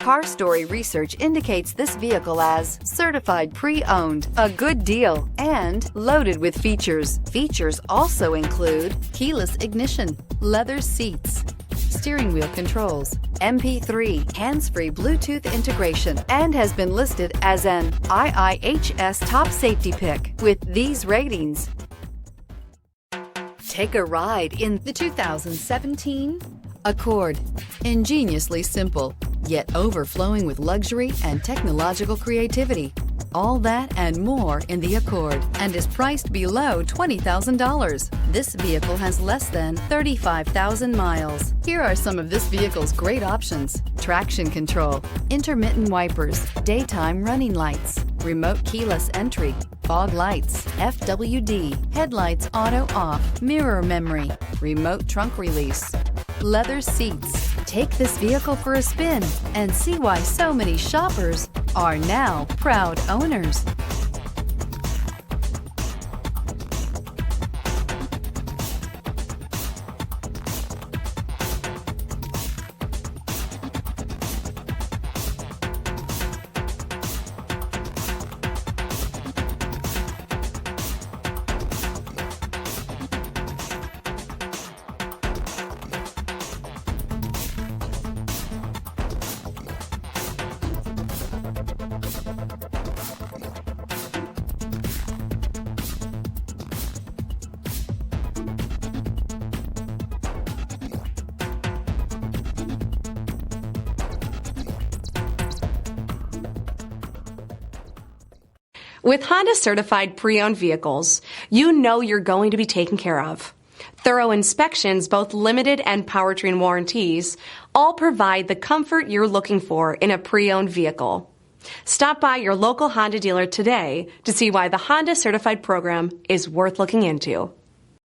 Car Story research indicates this vehicle as certified pre-owned, a good deal, and loaded with features. Features also include keyless ignition, leather seats, steering wheel controls, MP3, hands-free Bluetooth integration, and has been listed as an IIHS top safety pick with these ratings. Take a ride in the 2017 Accord. Ingeniously simple, yet overflowing with luxury and technological creativity. All that and more in the Accord, and is priced below $20,000. This vehicle has less than 35,000 miles. Here are some of this vehicle's great options: traction control, intermittent wipers, daytime running lights, remote keyless entry, fog lights, FWD, headlights auto off, mirror memory, remote trunk release, leather seats. Take this vehicle for a spin and see why so many shoppers are now proud owners. With Honda certified pre-owned vehicles, you know you're going to be taken care of. Thorough inspections, both limited and powertrain warranties, all provide the comfort you're looking for in a pre-owned vehicle. Stop by your local Honda dealer today to see why the Honda certified program is worth looking into.